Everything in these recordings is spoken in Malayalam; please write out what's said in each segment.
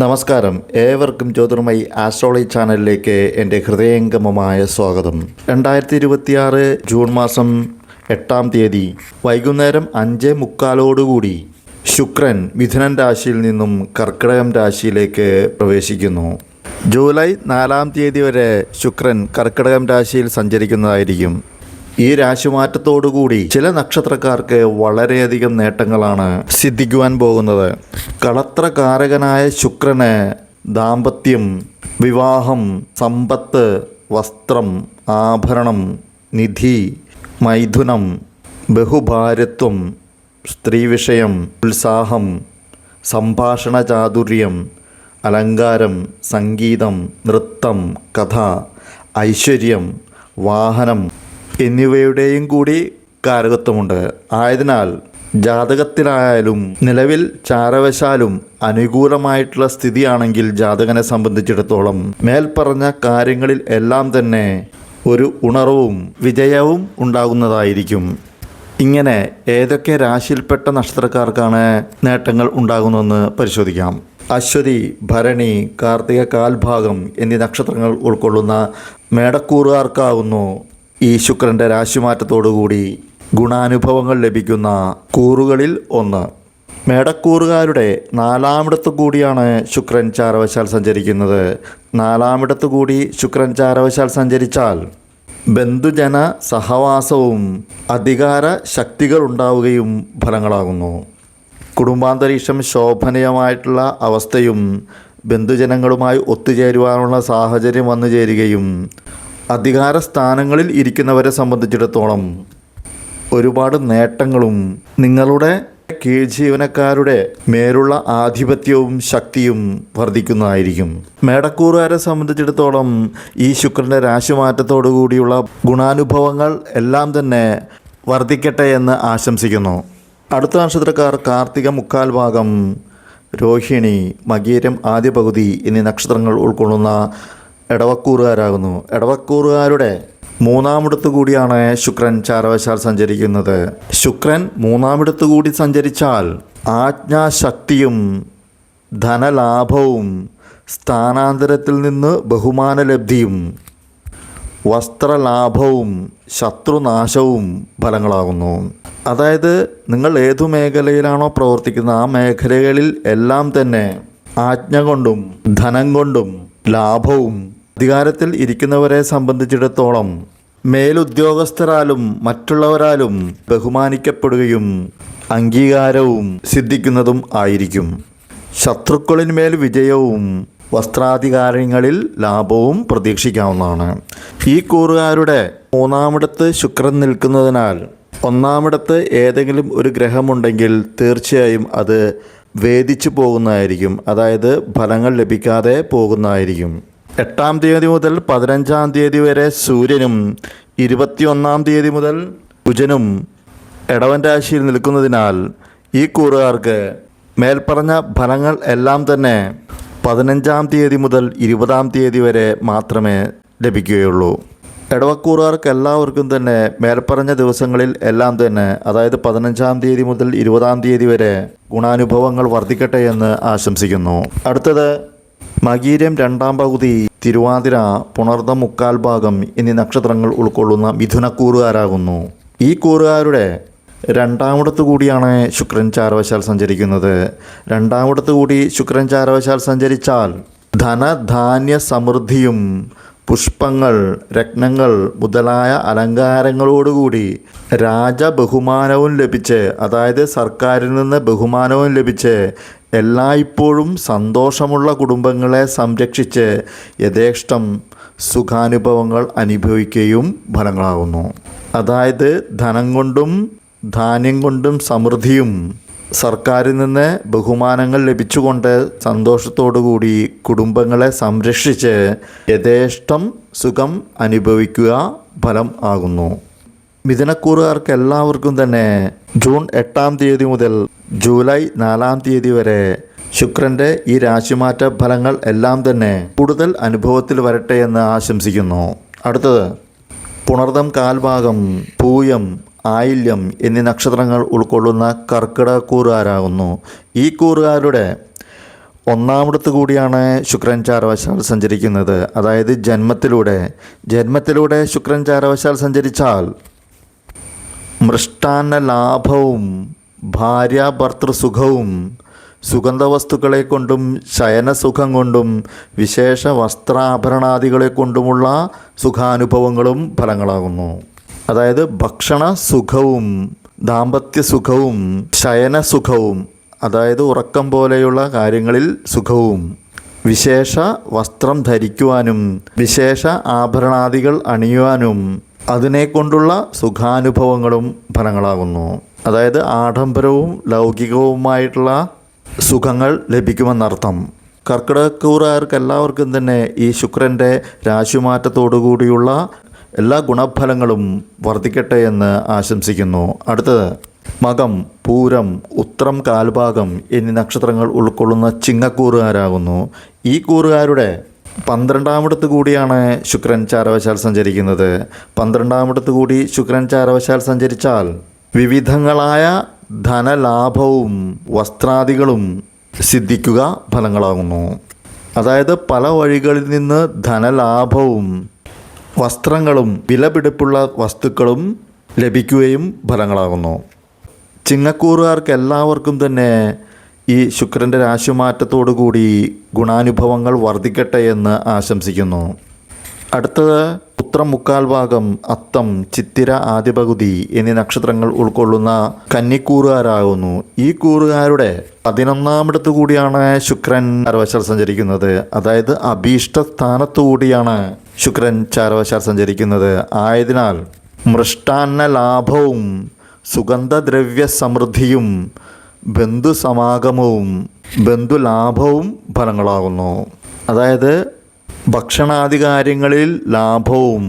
നമസ്കാരം, ഏവർക്കും ജ്യോതിർമയി ആസ്ട്രോളജി ചാനലിലേക്ക് എൻ്റെ ഹൃദയംഗമമായ സ്വാഗതം. 2026 ജൂൺ മാസം 8-ാം തീയതി വൈകുന്നേരം 5:45 ശുക്രൻ മിഥുനൻ രാശിയിൽ നിന്നും കർക്കിടകം രാശിയിലേക്ക് പ്രവേശിക്കുന്നു. ജൂലൈ 4-ാം തീയതി വരെ ശുക്രൻ കർക്കിടകം രാശിയിൽ സഞ്ചരിക്കുന്നതായിരിക്കും. ഈ രാശിമാറ്റത്തോടുകൂടി ചില നക്ഷത്രക്കാർക്ക് വളരെയധികം നേട്ടങ്ങളാണ് സിദ്ധിക്കുവാൻ പോകുന്നത്. കളത്രകാരകനായ ശുക്രന് ദാമ്പത്യം, വിവാഹം, സമ്പത്ത്, വസ്ത്രം, ആഭരണം, നിധി, മൈഥുനം, ബഹുഭാര്യത്വം, സ്ത്രീവിഷയം, ഉത്സാഹം, സംഭാഷണ ചാതുര്യം, അലങ്കാരം, സംഗീതം, നൃത്തം, കഥ, ഐശ്വര്യം, വാഹനം എന്നിവയുടെയും കൂടി കാരകത്വമുണ്ട്. ആയതിനാൽ ജാതകത്തിലായാലും നിലവിൽ ചാരവശാലും അനുകൂലമായിട്ടുള്ള സ്ഥിതിയാണെങ്കിൽ ജാതകനെ സംബന്ധിച്ചിടത്തോളം മേൽപ്പറഞ്ഞ കാര്യങ്ങളിൽ എല്ലാം തന്നെ ഒരു ഉണർവും വിജയവും ഉണ്ടാകുന്നതായിരിക്കും. ഇങ്ങനെ ഏതൊക്കെ രാശിയിൽപ്പെട്ട നക്ഷത്രക്കാർക്കാണ് നേട്ടങ്ങൾ ഉണ്ടാകുന്നതെന്ന് പരിശോധിക്കാം. അശ്വതി, ഭരണി, കാർത്തിക കാൽഭാഗം എന്നീ നക്ഷത്രങ്ങൾ ഉൾക്കൊള്ളുന്ന മേടക്കൂറുകാർക്കാവുന്നു ഈ ശുക്രൻ്റെ രാശിമാറ്റത്തോടുകൂടി ഗുണാനുഭവങ്ങൾ ലഭിക്കുന്ന കൂറുകളിൽ ഒന്ന്. മേടക്കൂറുകാരുടെ 4-ാമിടത്തു കൂടിയാണ് ശുക്രൻ ചാരവശാൽ സഞ്ചരിക്കുന്നത്. 4-ാമിടത്തു കൂടി ശുക്രൻ ചാരവശാൽ സഞ്ചരിച്ചാൽ ബന്ധുജന സഹവാസവും അധികാര ശക്തികൾ ഉണ്ടാവുകയും ഫലങ്ങളാകുന്നു. കുടുംബാന്തരീക്ഷം ശോഭനീയമായിട്ടുള്ള അവസ്ഥയും ബന്ധുജനങ്ങളുമായി ഒത്തുചേരുവാനുള്ള സാഹചര്യം വന്നു ചേരുകയും അധികാര സ്ഥാനങ്ങളിൽ ഇരിക്കുന്നവരെ സംബന്ധിച്ചിടത്തോളം ഒരുപാട് നേട്ടങ്ങളും നിങ്ങളുടെ കീഴ്ജീവനക്കാരുടെ മേലുള്ള ആധിപത്യവും ശക്തിയും വർദ്ധിക്കുന്നതായിരിക്കും. മേടക്കൂറുകാരെ സംബന്ധിച്ചിടത്തോളം ഈ ശുക്രൻ്റെ രാശിമാറ്റത്തോടു കൂടിയുള്ള ഗുണാനുഭവങ്ങൾ എല്ലാം തന്നെ വർദ്ധിക്കട്ടെ എന്ന് ആശംസിക്കുന്നു. അടുത്ത നക്ഷത്രക്കാർ കാർത്തിക മുക്കാൽ ഭാഗം, രോഹിണി, മകീരം ആദ്യ പകുതി എന്നീ നക്ഷത്രങ്ങൾ ഉൾക്കൊള്ളുന്ന ഇടവക്കൂറുകാരാകുന്നു. ഇടവക്കൂറുകാരുടെ 3-ാമിടത്തു കൂടിയാണ് ശുക്രൻ ചാരവശാൽ സഞ്ചരിക്കുന്നത്. ശുക്രൻ 3-ാമിടത്തു കൂടി സഞ്ചരിച്ചാൽ ആജ്ഞാശക്തിയും ധനലാഭവും സ്ഥാനാന്തരത്തിൽ നിന്ന് ബഹുമാനലബ്ധിയും വസ്ത്രലാഭവും ശത്രുനാശവും ഫലങ്ങളാകുന്നു. അതായത് നിങ്ങൾ ഏതു മേഖലയിലാണോ പ്രവർത്തിക്കുന്നത് ആ മേഖലകളിൽ എല്ലാം തന്നെ ആജ്ഞ കൊണ്ടും ധനം കൊണ്ടും ലാഭവും അധികാരത്തിൽ ഇരിക്കുന്നവരെ സംബന്ധിച്ചിടത്തോളം മേലുദ്യോഗസ്ഥരാലും മറ്റുള്ളവരാലും ബഹുമാനിക്കപ്പെടുകയും അംഗീകാരവും സിദ്ധിക്കുന്നതും ആയിരിക്കും. ശത്രുക്കളിന്മേൽ വിജയവും വസ്ത്രാധികാരങ്ങളിൽ ലാഭവും പ്രതീക്ഷിക്കാവുന്നതാണ്. ഈ കൂറുകാരുടെ 3-ാമിടത്ത് ശുക്രൻ നിൽക്കുന്നതിനാൽ 1-ാമിടത്ത് ഏതെങ്കിലും ഒരു ഗ്രഹമുണ്ടെങ്കിൽ തീർച്ചയായും അത് വേദിച്ചു പോകുന്നതായിരിക്കും. അതായത് ഫലങ്ങൾ ലഭിക്കാതെ പോകുന്നതായിരിക്കും. 8-ാം തീയതി മുതൽ 15-ാം തീയതി വരെ സൂര്യനും 21-ാം തീയതി മുതൽ കുജനും ഇടവൻ രാശിയിൽ നിൽക്കുന്നതിനാൽ ഈ കൂറുകാർക്ക് മേൽപ്പറഞ്ഞ ഫലങ്ങൾ എല്ലാം തന്നെ 15-ാം തീയതി മുതൽ 20-ാം തീയതി വരെ മാത്രമേ ലഭിക്കുകയുള്ളൂ. ഇടവക്കൂറുകാർക്ക് എല്ലാവർക്കും തന്നെ മേൽപ്പറഞ്ഞ ദിവസങ്ങളിൽ എല്ലാം തന്നെ, അതായത് 15-ാം തീയതി മുതൽ 20-ാം തീയതി വരെ ഗുണാനുഭവങ്ങൾ വർദ്ധിക്കട്ടെ എന്ന് ആശംസിക്കുന്നു. അടുത്തത് മകീരം 2-ാം പകുതി, തിരുവാതിര, പുണർദം മുക്കാൽ ഭാഗം എന്നീ നക്ഷത്രങ്ങൾ ഉൾക്കൊള്ളുന്ന മിഥുനക്കൂറുകാരാകുന്നു. ഈ കൂറുകാരുടെ 2-ാമിടത്തു കൂടിയാണ് ശുക്രൻ ചാരവശാൽ സഞ്ചരിക്കുന്നത്. 2-ാമിടത്തു കൂടി ശുക്രൻ ചാരവശാൽ സഞ്ചരിച്ചാൽ ധനധാന്യ സമൃദ്ധിയും പുഷ്പങ്ങൾ, രത്നങ്ങൾ മുതലായ അലങ്കാരങ്ങളോടുകൂടി രാജബഹുമാനവും ലഭിച്ച്, അതായത് സർക്കാരിൽ നിന്ന് ബഹുമാനവും ലഭിച്ച് എല്ലായ്പ്പോഴും സന്തോഷമുള്ള കുടുംബങ്ങളെ സംരക്ഷിച്ച് യഥേഷ്ടം സുഖാനുഭവങ്ങൾ അനുഭവിക്കുകയും ഫലങ്ങളാകുന്നു. അതായത് ധനം കൊണ്ടും ധാന്യം കൊണ്ടും സമൃദ്ധിയും സർക്കാരിൽ നിന്ന് ബഹുമാനങ്ങൾ ലഭിച്ചുകൊണ്ട് സന്തോഷത്തോടുകൂടി കുടുംബങ്ങളെ സംരക്ഷിച്ച് യഥേഷ്ടം സുഖം അനുഭവിക്കുക ഫലം ആകുന്നു. മിഥുനക്കൂറുകാർക്ക് എല്ലാവർക്കും തന്നെ ജൂൺ 8-ാം തീയതി മുതൽ ജൂലൈ 4-ാം തീയതി വരെ ശുക്രൻ്റെ ഈ രാശിമാറ്റ ഫലങ്ങൾ എല്ലാം തന്നെ കൂടുതൽ അനുഭവത്തിൽ വരട്ടെ എന്ന് ആശംസിക്കുന്നു. അടുത്തത് പുണർദം കാൽഭാഗം, പൂയം, ആയില്യം എന്നീ നക്ഷത്രങ്ങൾ ഉൾക്കൊള്ളുന്ന കർക്കിടക കൂറുകാരാകുന്നു. ഈ കൂറുകാരുടെ ഒന്നാമിടത്ത് കൂടിയാണ് ശുക്രൻ ചാരവശാൽ സഞ്ചരിക്കുന്നത്. അതായത് ജന്മത്തിലൂടെ ശുക്രൻ ചാരവശാൽ സഞ്ചരിച്ചാൽ മൃഷ്ടാന്ന ലാഭവും ഭാര്യാഭർത്തൃസുഖവും സുഗന്ധവസ്തുക്കളെ കൊണ്ടും ശയനസുഖം കൊണ്ടും വിശേഷ വസ്ത്രാഭരണാദികളെ കൊണ്ടുമുള്ള സുഖാനുഭവങ്ങളും ഫലങ്ങളാകുന്നു. അതായത് ഭക്ഷണ സുഖവും ദാമ്പത്യ സുഖവും ശയനസുഖവും, അതായത് ഉറക്കം പോലെയുള്ള കാര്യങ്ങളിൽ സുഖവും, വിശേഷ വസ്ത്രം ധരിക്കുവാനും വിശേഷ ആഭരണാദികൾ അണിയുവാനും അതിനെക്കൊണ്ടുള്ള സുഖാനുഭവങ്ങളും ഫലങ്ങളാകുന്നു. അതായത് ആഡംബരവും ലൗകികവുമായിട്ടുള്ള സുഖങ്ങൾ ലഭിക്കുമെന്നർത്ഥം. കർക്കിടകക്കൂറുകാർക്ക് എല്ലാവർക്കും തന്നെ ഈ ശുക്രൻ്റെ രാശിമാറ്റത്തോടു കൂടിയുള്ള എല്ലാ ഗുണഫലങ്ങളും വർദ്ധിക്കട്ടെ എന്ന് ആശംസിക്കുന്നു. അടുത്തത് മകം, പൂരം, ഉത്രം കാൽഭാഗം എന്നീ നക്ഷത്രങ്ങൾ ഉൾക്കൊള്ളുന്ന ചിങ്ങക്കൂറുകാരാകുന്നു. ഈ കൂറുകാരുടെ 12-ാമിടത്ത് കൂടിയാണ് ശുക്രൻ ചാരവശാൽ സഞ്ചരിക്കുന്നത്. 12-ാമിടത്ത് കൂടി ശുക്രൻ ചാരവശാൽ സഞ്ചരിച്ചാൽ വിവിധങ്ങളായ ധനലാഭവും വസ്ത്രാദികളും സിദ്ധിക്കുക ഫലങ്ങളാകുന്നു. അതായത് പല വഴികളിൽ നിന്ന് ധനലാഭവും വസ്ത്രങ്ങളും വിലപിടിപ്പുള്ള വസ്തുക്കളും ലഭിക്കുകയും ഫലങ്ങളാകുന്നു. ചിങ്ങക്കൂറുകാർക്ക് എല്ലാവർക്കും തന്നെ ഈ ശുക്രൻ്റെ രാശിമാറ്റത്തോടുകൂടി ഗുണാനുഭവങ്ങൾ വർദ്ധിക്കട്ടെ എന്ന് ആശംസിക്കുന്നു. അടുത്തത് ഉത്രം മുക്കാൽ ഭാഗം, അത്തം, ചിത്തിര ആദ്യ പകുതി എന്നീ നക്ഷത്രങ്ങൾ ഉൾക്കൊള്ളുന്ന കന്നിക്കൂറുകാരാകുന്നു. ഈ കൂറുകാരുടെ 11-ാമിടത്ത് കൂടിയാണ് ശുക്രൻ ചാരവശാൽ സഞ്ചരിക്കുന്നത്. അതായത് അഭീഷ്ട സ്ഥാനത്തു കൂടിയാണ് ശുക്രൻ ചാരവശാൽ സഞ്ചരിക്കുന്നത്. ആയതിനാൽ മൃഷ്ടാന്ന ലാഭവും സുഗന്ധദ്രവ്യ സമൃദ്ധിയും ബന്ധുസമാഗമവും ബന്ധുലാഭവും ഫലങ്ങളാകുന്നു. അതായത് ഭക്ഷണാദി കാര്യങ്ങളിൽ ലാഭവും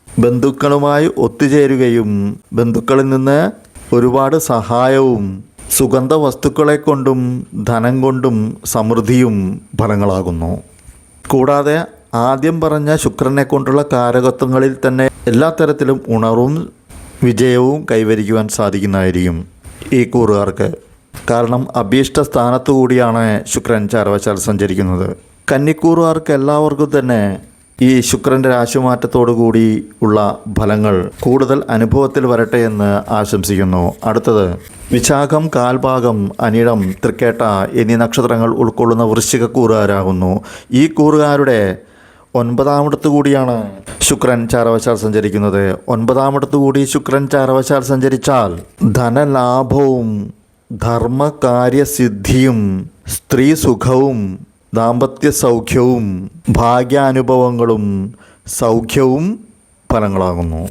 ബന്ധുക്കളുമായി ഒത്തുചേരുകയും ബന്ധുക്കളിൽ നിന്ന് ഒരുപാട് സഹായവും സുഗന്ധ വസ്തുക്കളെ കൊണ്ടും ധനം കൊണ്ടും സമൃദ്ധിയും ഫലങ്ങളാകുന്നു. കൂടാതെ ആദ്യം പറഞ്ഞ ശുക്രനെ കൊണ്ടുള്ള കാരകത്വങ്ങളിൽ തന്നെ എല്ലാ തരത്തിലും ഉണർവും വിജയവും കൈവരിക്കുവാൻ സാധിക്കുന്നതായിരിക്കും ഈ കൂറുകാർക്ക്. കാരണം അഭീഷ്ട സ്ഥാനത്തു കൂടിയാണ് ശുക്രൻ ചാരവശാൽ സഞ്ചരിക്കുന്നത്. കന്നിക്കൂറുകാർക്ക് എല്ലാവർക്കും തന്നെ ഈ ശുക്രൻ്റെ രാശിമാറ്റത്തോടു കൂടി ഉള്ള ഫലങ്ങൾ കൂടുതൽ അനുഭവത്തിൽ വരട്ടെ എന്ന് ആശംസിക്കുന്നു. അടുത്തത് വിശാഖം, കാൽഭാഗം, അനിഴം, തൃക്കേട്ട എന്നീ നക്ഷത്രങ്ങൾ ഉൾക്കൊള്ളുന്ന വൃശ്ചികക്കൂറുകാരാകുന്നു. ഈ കൂറുകാരുടെ 9-ാമിടത്ത് കൂടിയാണ് ശുക്രൻ ചാരവശാൽ സഞ്ചരിക്കുന്നത്. 9-ാമിടത്ത് കൂടി ശുക്രൻ ചാരവശാൽ സഞ്ചരിച്ചാൽ ധനലാഭവും ധർമ്മകാര്യസിദ്ധിയും സ്ത്രീ സുഖവും ദാമ്പത്യ സൗഖ്യവും ഭാഗ്യാനുഭവങ്ങളും സൗഖ്യവും ഫലങ്ങളാകുന്നു.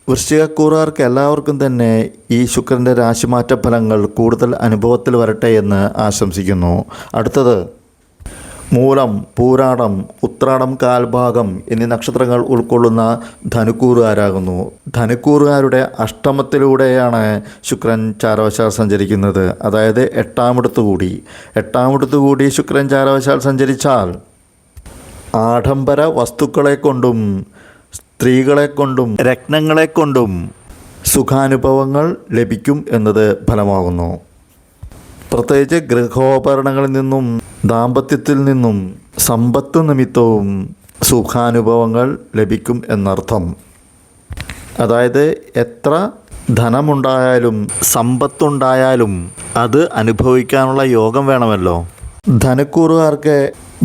വൃശ്ചികക്കൂറുകാർക്ക് എല്ലാവർക്കും തന്നെ ഈ ശുക്രൻ്റെ രാശിമാറ്റ ഫലങ്ങൾ കൂടുതൽ അനുഭവത്തിൽ വരട്ടെ എന്ന് ആശംസിക്കുന്നു. അടുത്തത് മൂലം, പൂരാടം, ഉത്രാടം കാൽഭാഗം എന്നീ നക്ഷത്രങ്ങൾ ഉൾക്കൊള്ളുന്ന ധനുക്കൂറുകാരാകുന്നു. ധനുക്കൂറുകാരുടെ അഷ്ടമത്തിലൂടെയാണ് ശുക്രൻ ചാരവശാൽ സഞ്ചരിക്കുന്നത്. അതായത് 8-ാമിടത്ത് കൂടി ശുക്രൻ ചാരവശാൽ സഞ്ചരിച്ചാൽ ആഡംബര വസ്തുക്കളെ കൊണ്ടും സ്ത്രീകളെ കൊണ്ടും രത്നങ്ങളെ കൊണ്ടും സുഖാനുഭവങ്ങൾ ലഭിക്കും എന്നത് ഫലമാകുന്നു. പ്രത്യേകിച്ച് ഗൃഹോപകരണങ്ങളിൽ നിന്നും ദാമ്പത്യത്തിൽ നിന്നും സമ്പത്ത് നിമിത്തവും സുഖാനുഭവങ്ങൾ ലഭിക്കും എന്നർത്ഥം. അതായത് എത്ര ധനമുണ്ടായാലും സമ്പത്തുണ്ടായാലും അത് അനുഭവിക്കാനുള്ള യോഗം വേണമല്ലോ. ധനുക്കൂറുകാർക്ക്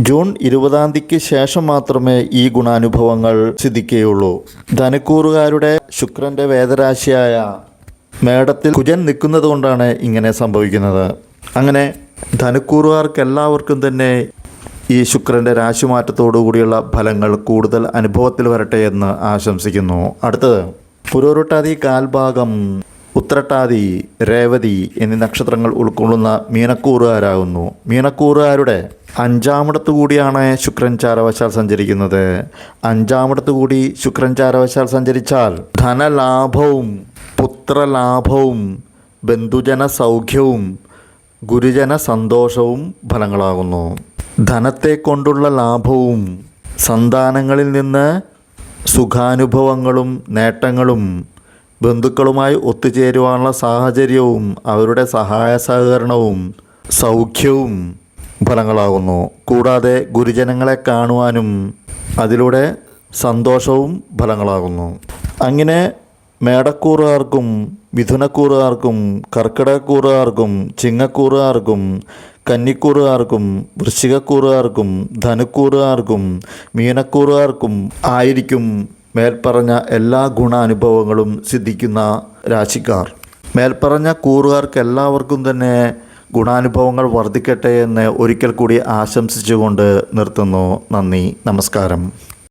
ജൂൺ 20-ാം തീയതിക്ക് ശേഷം മാത്രമേ ഈ ഗുണാനുഭവങ്ങൾ സിദ്ധിക്കുകയുള്ളൂ. ധനുക്കൂറുകാരുടെ ശുക്രൻ്റെ വേദരാശിയായ മേടത്തിൽ കുജൻ നിൽക്കുന്നത് കൊണ്ടാണ് ഇങ്ങനെ സംഭവിക്കുന്നത്. അങ്ങനെ ധനുക്കൂറുകാർക്ക് എല്ലാവർക്കും തന്നെ ഈ ശുക്രൻ്റെ രാശിമാറ്റത്തോടു കൂടിയുള്ള ഫലങ്ങൾ കൂടുതൽ അനുഭവത്തിൽ വരട്ടെ എന്ന് ആശംസിക്കുന്നു. അടുത്തത് പുരോരുട്ടാതി, കാൽഭാഗം, ഉത്രട്ടാതി, രേവതി എന്നീ നക്ഷത്രങ്ങൾ ഉൾക്കൊള്ളുന്ന മീനക്കൂറുകാരാകുന്നു. മീനക്കൂറുകാരുടെ 5-ാമിടത്ത് കൂടിയാണ് ശുക്രൻ ചാരവശാൽ സഞ്ചരിക്കുന്നത്. 5-ാമിടത്ത് കൂടി ശുക്രൻ ചാരവശാൽ സഞ്ചരിച്ചാൽ ധനലാഭവും പുത്രലാഭവും ബന്ധുജന സൗഖ്യവും ഗുരുജന സന്തോഷവും ഫലങ്ങളാകുന്നു. ധനത്തെ കൊണ്ടുള്ള ലാഭവും സന്താനങ്ങളിൽ നിന്ന് സുഖാനുഭവങ്ങളും നേട്ടങ്ങളും ബന്ധുക്കളുമായി ഒത്തുചേരുവാനുള്ള സാഹചര്യവും അവരുടെ സഹായ സഹകരണവും സൗഖ്യവും ഫലങ്ങളാകുന്നു. കൂടാതെ ഗുരുജനങ്ങളെ കാണുവാനും അതിലൂടെ സന്തോഷവും ഫലങ്ങളാകുന്നു. അങ്ങനെ മേടക്കൂറുകാർക്കും മിഥുനക്കൂറുകാർക്കും കർക്കിടകക്കൂറുകാർക്കും ചിങ്ങക്കൂറുകാർക്കും കന്നിക്കൂറുകാർക്കും വൃശ്ചികക്കൂറുകാർക്കും ധനുക്കൂറുകാർക്കും മീനക്കൂറുകാർക്കും ആയിരിക്കും മേൽപ്പറഞ്ഞ എല്ലാ ഗുണാനുഭവങ്ങളും സിദ്ധിക്കുന്ന രാശിക്കാർ. മേൽപ്പറഞ്ഞ കൂറുകാർക്ക് എല്ലാവർക്കും തന്നെ ഗുണാനുഭവങ്ങൾ വർദ്ധിക്കട്ടെ എന്ന് ഒരിക്കൽ കൂടി ആശംസിച്ചുകൊണ്ട് നിർത്തുന്നു. നന്ദി, നമസ്കാരം.